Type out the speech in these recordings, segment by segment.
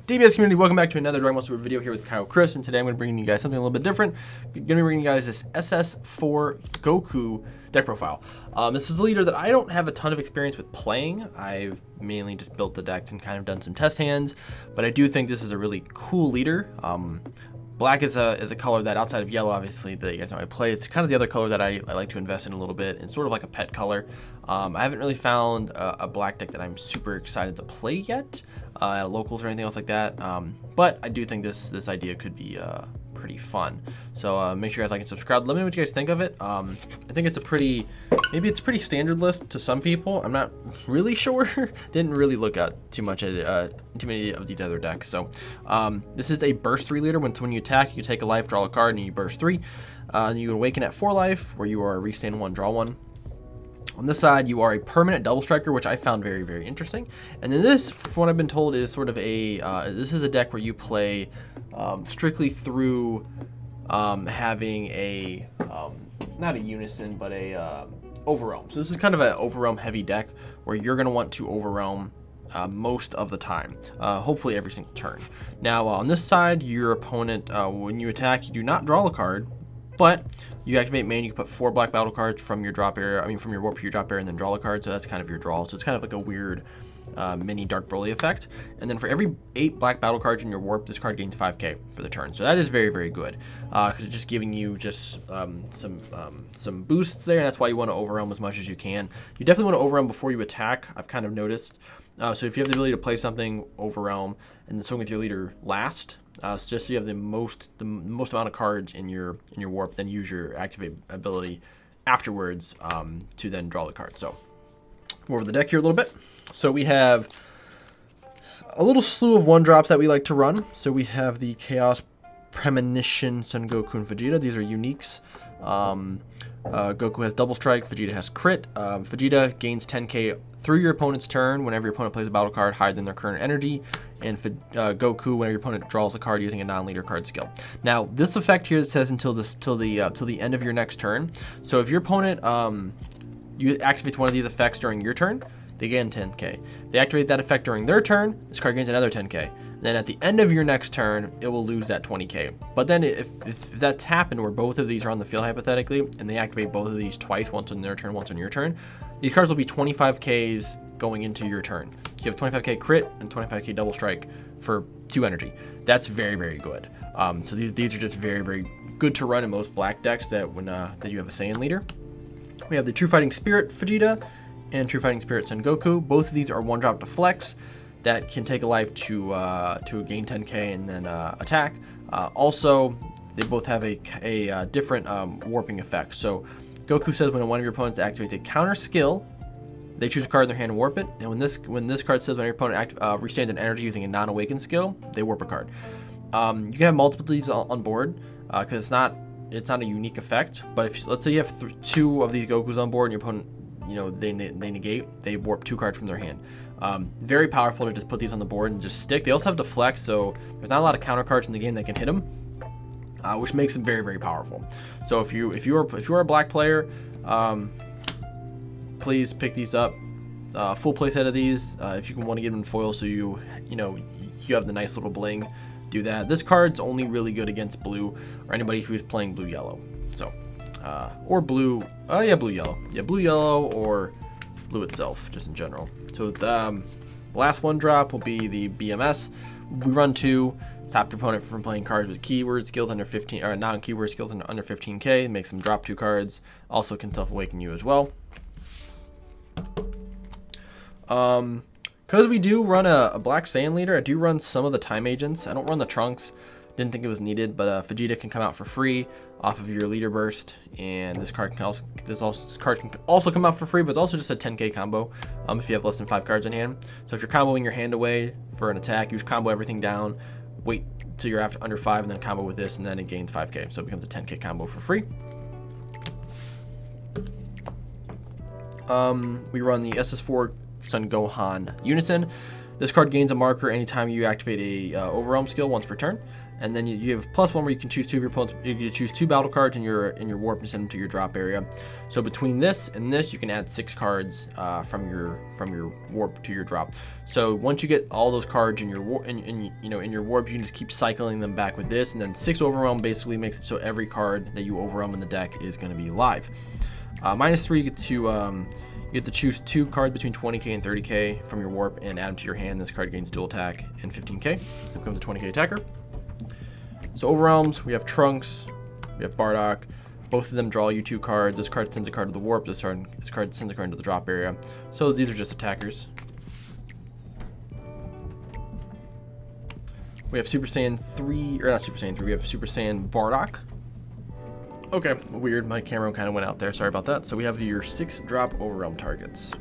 DBS community, welcome back to another Dragon Ball Super video here with Kyle Chris, and today I'm going to bring you guys something a little bit different. I'm going to bring you guys this SS4 Goku deck profile. This is a leader that I don't have a ton of experience with playing. I've mainly just built the decks and kind of done some test hands, but I do think this is a really cool leader. Black is a color that, outside of yellow, obviously, that you guys know I play, it's kind of the other color that I like to invest in a little bit. It's sort of like a pet color. I haven't really found a black deck that I'm super excited to play yet, at locals or anything else like that. But I do think this idea could be pretty fun. So make sure you guys like and subscribe. Let me know what you guys think of it. I think it's maybe it's a pretty standard list to some people. I'm not really sure. Didn't really look at too many of these other decks. So this is a burst 3 leader. When you attack, you take a life, draw a card, and you burst 3. And you awaken at 4 life, where you are restand 1, draw 1. On this side, you are a permanent double striker, which I found very, very interesting. And then this, from what I've been told, is sort of this is a deck where you play strictly through having a, not a unison, but a Overrealm. So this is kind of an Overrealm heavy deck where you're going to want to Overrealm most of the time, hopefully every single turn. Now, on this side, your opponent, when you attack, you do not draw a card, but you activate main, you can put 4 black battle cards from your drop area, from your warp to your drop area, and then draw a card, so that's kind of your draw. So it's kind of like a weird mini Dark Broly effect. And then for every 8 black battle cards in your warp, this card gains 5k for the turn. So that is very, very good, because it's just giving you just some boosts there, and that's why you want to Overrealm as much as you can. You definitely want to Overrealm before you attack, I've kind of noticed. So if you have the ability to play something, Overrealm, and then swing with your leader last, just so you have the most amount of cards in your warp, then use your activate ability afterwards to then draw the card. So go over the deck here a little bit. So we have a little slew of 1-drops that we like to run. So we have the Chaos Premonition, Son Goku, and Vegeta. These are uniques. Goku has double strike, Vegeta has crit. Vegeta gains 10k through your opponent's turn whenever your opponent plays a battle card higher than their current energy, and Goku whenever your opponent draws a card using a non-leader card skill. Now, this effect here says until the end of your next turn. So if your opponent you activate one of these effects during your turn, they gain 10k. They activate that effect during their turn, this card gains another 10k. Then at the end of your next turn, it will lose that 20k. But then if that's happened where both of these are on the field hypothetically, and they activate both of these twice, once on their turn, once on your turn, these cards will be 25ks going into your turn. So you have 25k crit and 25k double strike for 2 energy. That's very, very good. So these are just very, very good to run in most black decks that you have a Saiyan leader. We have the True Fighting Spirit Vegeta and True Fighting Spirit Son Goku. Both of these are 1-drop to flex that can take a life to gain 10k and then attack. Also, they both have a different warping effect. So Goku says when one of your opponents activates a counter skill, they choose a card in their hand and warp it. And when this card says when your opponent restands an energy using a non-awakened skill, they warp a card. You can have multiple of these on board because it's not a unique effect. But if let's say you have 2 of these Gokus on board and your opponent, they negate, they warp 2 cards from their hand. Very powerful to just put these on the board and just stick. They also have deflect, so there's not a lot of counter cards in the game that can hit them, which makes them very, very powerful. So if you are a black player, please pick these up. Full play set of these. If you want to get them in foil, so you have the nice little bling, do that. This card's only really good against blue or anybody who's playing blue yellow. So or blue. Blue yellow. Yeah, blue yellow or blue itself, just in general. So the last 1-drop will be the BMS. We run 2. Stop your opponent from playing cards with keyword skills under 15 or non-keyword skills under 15k. Makes them drop 2 cards. Also can self-awaken you as well. Because we do run a black Saiyan leader, I do run some of the time agents. I don't run the trunks. Didn't think it was needed, but Vegeta can come out for free off of your leader burst, and this card can also come out for free, but it's also just a 10k combo if you have less than 5 cards in hand. So if you're comboing your hand away for an attack, you just combo everything down, wait till you're under 5, and then combo with this, and then it gains 5k, so it becomes a 10k combo for free. We run the SS4 Son Gohan Unison. This card gains a marker anytime you activate a Overrealm skill once per turn, and then you have +1 where you can choose 2 of your opponents. You can choose 2 battle cards in your warp and send them to your drop area. So between this and this, you can add 6 cards from your warp to your drop. So once you get all those cards in your warp, in your warp, you can just keep cycling them back with this, and then 6 Overrealm basically makes it so every card that you Overrealm in the deck is going to be live. -3, you get to choose 2 cards between 20k and 30k from your warp and add them to your hand. This card gains dual attack and 15k. It becomes a 20k attacker. So Overrealms, we have Trunks, we have Bardock. Both of them draw you 2 cards. This card sends a card to the warp. This card sends a card into the drop area. So these are just attackers. We have Super Saiyan 3, or not Super Saiyan 3, we have Super Saiyan Bardock. Okay, weird, my camera kind of went out there, sorry about that. So we have your 6 drop Overrealm targets.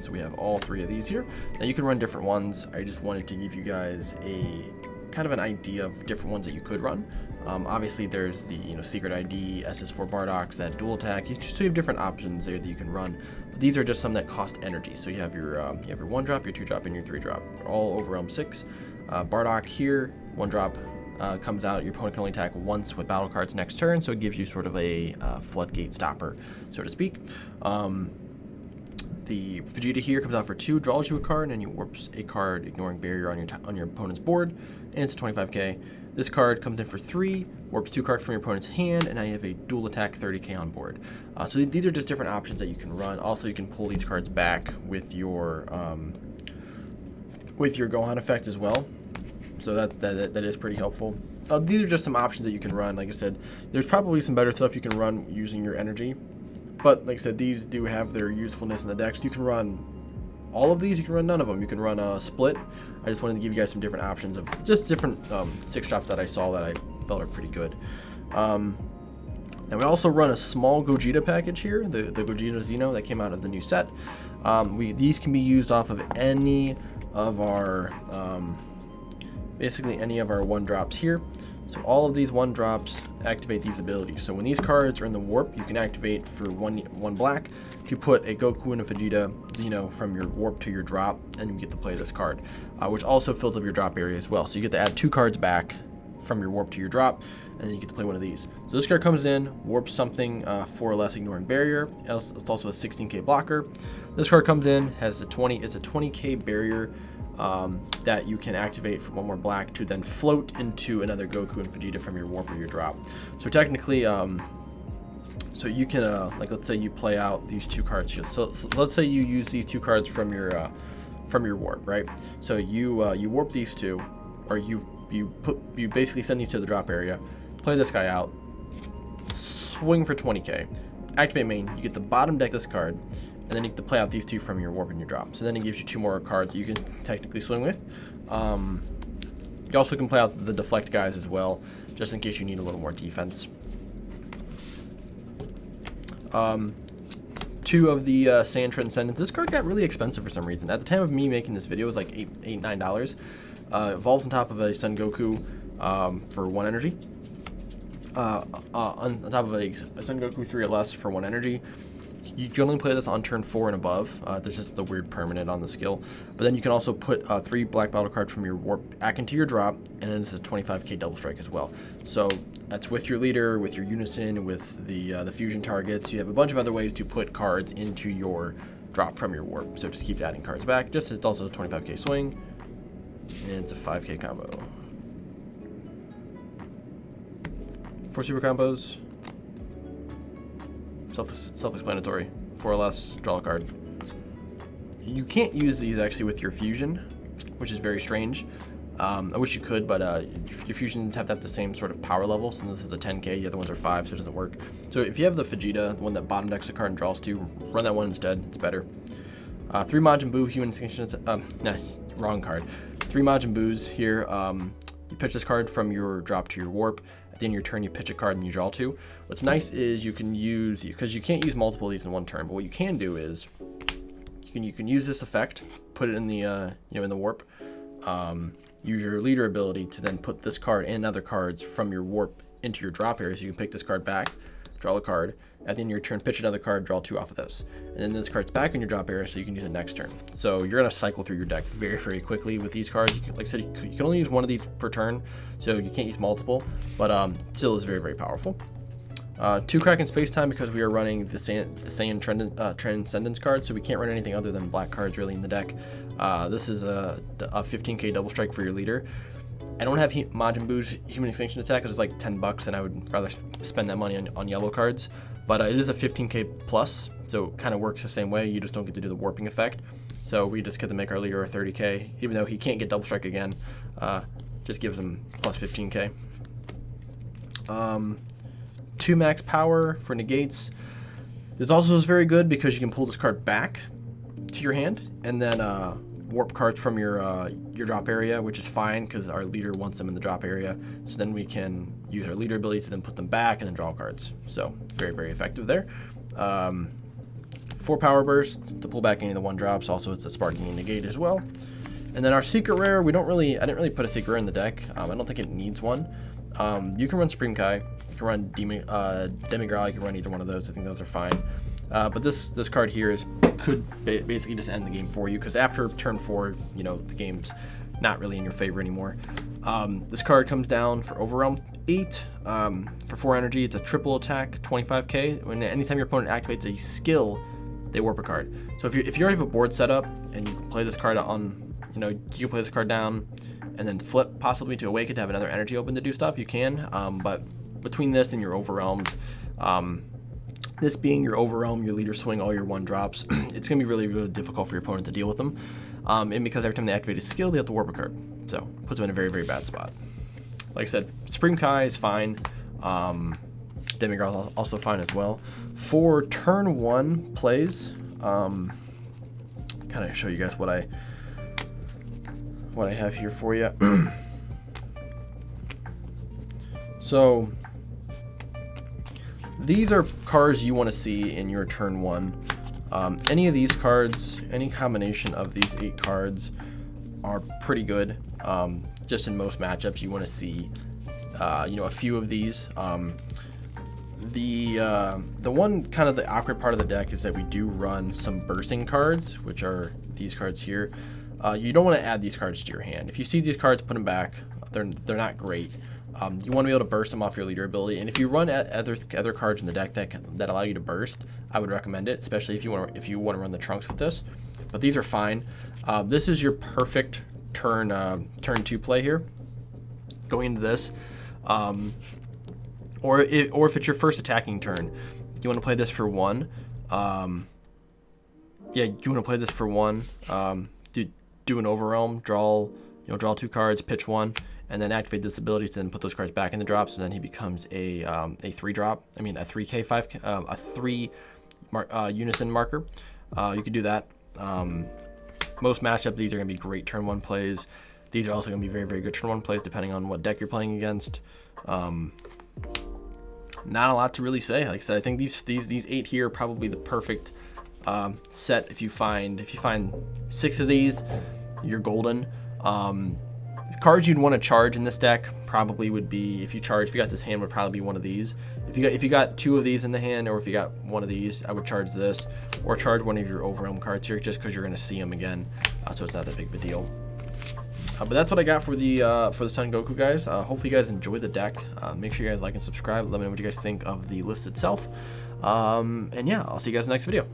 So we have all 3 of these here. Now you can run different ones. I just wanted to give you guys a kind of an idea of different ones that you could run. Obviously there's the Secret ID, SS4 Bardocks, that dual attack. You have different options there that you can run. But these are just some that cost energy. So you have your 1 drop, your 2 drop, and your 3 drop. They're all Overrealm 6. Bardock here, 1 drop. Comes out, your opponent can only attack once with battle cards next turn, so it gives you sort of a floodgate stopper, so to speak. The Vegeta here comes out for 2, draws you a card, and you warps a card, ignoring barrier on your opponent's board, and it's 25k. This card comes in for 3, warps 2 cards from your opponent's hand, and now you have a dual attack 30k on board. So these are just different options that you can run. Also, you can pull these cards back with your Gohan effect as well. So that is pretty helpful. These are just some options that you can run. Like I said, there's probably some better stuff you can run using your energy. But like I said, these do have their usefulness in the decks. You can run all of these, you can run none of them. You can run a split. I just wanted to give you guys some different options of just different 6 drops that I saw that I felt are pretty good. And we also run a small Gogeta package here, the Gogeta Xeno that came out of the new set. These can be used off of any of our basically any of our 1 drops here. So all of these 1 drops activate these abilities. So when these cards are in the warp, you can activate for one black to put a Goku and a Vegeta Xeno from your warp to your drop, and you get to play this card, which also fills up your drop area as well. So you get to add 2 cards back from your warp to your drop, and then you get to play one of these. So this card comes in, warps something 4 or less, ignoring barrier. It's also a 16k blocker. This card comes in, has it's a 20k barrier that you can activate for 1 more black to then float into another Goku and Vegeta from your warp or your drop. So technically, so you can like, let's say you play out these 2 cards. So let's say you use these 2 cards from your warp, right? So you warp these 2, or you basically send these to the drop area, play this guy out, swing for 20k, activate main. You get the bottom deck this card, and then you get to play out these 2 from your warp and your drop. So then it gives you 2 more cards that you can technically swing with. You also can play out the deflect guys as well, just in case you need a little more defense. 2 of the Saiyan Transcendence. This card got really expensive for some reason. At the time of me making this video, it was like $9. Evolves on top of a Son Goku for 1 energy. On top of a Son Goku 3 or less for 1 energy. You can only play this on turn 4 and above. This is the weird permanent on the skill. But then you can also put 3 black battle cards from your warp back into your drop, and then it's a 25k double strike as well. So that's with your leader, with your unison, with the fusion targets. You have a bunch of other ways to put cards into your drop from your warp. So just keep adding cards back. It's also a 25k swing, and it's a 5k combo. 4 super combos. Self-explanatory. 4 or less, draw a card. You can't use these actually with your fusion, which is very strange. I wish you could, but your fusions have to have the same sort of power level. So this is a 10k, the other ones are 5, so it doesn't work. So if you have the Vegeta, the one that bottom decks a card and draws 2, run that one instead. It's better. 3 Majin Buu human extinction. Nah, wrong card. 3 Majin Buus here. You pitch this card from your drop to your warp. At the end of your turn, you pitch a card and you draw 2. What's nice is you can use, because you can't use multiple of these in 1 turn, but what you can do is you can use this effect, put it in the in the warp, use your leader ability to then put this card and other cards from your warp into your drop area, so you can pick this card back, draw a card. At the end of your turn, pitch another card, draw 2 off of this. And then this card's back in your drop area, so you can use it next turn. So you're gonna cycle through your deck very, very quickly with these cards. You can, like I said, you can only use one of these per turn, so you can't use multiple, but still is very, very powerful. 2 Crack in Space Time, because we are running the Saiyan Transcendence card, so we can't run anything other than black cards really in the deck. This is a 15k double strike for your leader. I don't have Majin Buu's Human Extinction attack because it's like $10, and I would rather spend that money on yellow cards. But it is a 15k plus, so it kind of works the same way. You just don't get to do the warping effect. So we just get to make our leader a 30k, even though he can't get double strike again. Just gives him plus 15k. 2 max power for negates. This also is very good because you can pull this card back to your hand and then warp cards from your drop area, which is fine because our leader wants them in the drop area. So then we can use our leader ability to then put them back and then draw cards. So very, very effective there. 4 power burst to pull back any of the 1-drops. Also, it's a sparking and negate as well. And then our secret rare, I didn't really put a secret rare in the deck. I don't think it needs one. You can run Supreme Kai, you can run Demigral, you can run either one of those. I think those are fine. But this card here could basically just end the game for you, because after turn 4, you know, the game's not really in your favor anymore. This card comes down for Overrealm 8 for 4 energy. It's a triple attack, 25k. Anytime your opponent activates a skill, they warp a card. So if you already have a board set up and you can play this card on, you know, you can play this card down and then flip possibly to Awaken to have another energy open to do stuff, you can. But between this and your Overrealms, this being your Overrealm, your leader swing, all your 1-drops, it's going to be really, really difficult for your opponent to deal with them. And because every time they activate a skill, they have to warp a card. So puts them in a very, very bad spot. Like I said, Supreme Kai is fine. Demigral is also fine as well. For turn 1 plays, kind of show you guys what I have here for you. So these are cards you want to see in your turn 1. Any of these cards, any combination of these 8 cards are pretty good. Just in most matchups, you want to see, you know, a few of these. The one kind of the awkward part of the deck is that we do run some bursting cards, which are these cards here. You don't want to add these cards to your hand. If you see these cards, put them back. They're not great. You want to be able to burst them off your leader ability, and if you run other cards in the deck that allow you to burst, I would recommend it, especially if you want to run the trunks with this. But these are fine. This is your perfect turn 2 play here. Going into this, or if it's your first attacking turn, you want to play this for 1. Yeah, you want to play this for 1. Do an Overrealm, draw 2 cards, pitch 1. And then activate this ability to then put those cards back in the drops, and then he becomes a 3-drop. I mean a 3k, 5k, a 3 unison marker. You could do that. Most matchups, these are going to be great turn 1 plays. These are also going to be very, very good turn 1 plays depending on what deck you're playing against. Not a lot to really say. Like I said, I think these 8 here are probably the perfect set. If you find 6 of these, you're golden. Cards you'd want to charge in this deck probably would be, if you got this hand, would probably be one of these. If you got 2 of these in the hand, or if you got 1 of these, I would charge this, or charge one of your Overrealm cards here, just because you're going to see them again, so it's not that big of a deal. But that's what I got for the Son Goku, guys. Hopefully you guys enjoy the deck. Make sure you guys like and subscribe. Let me know what you guys think of the list itself. And yeah, I'll see you guys in the next video.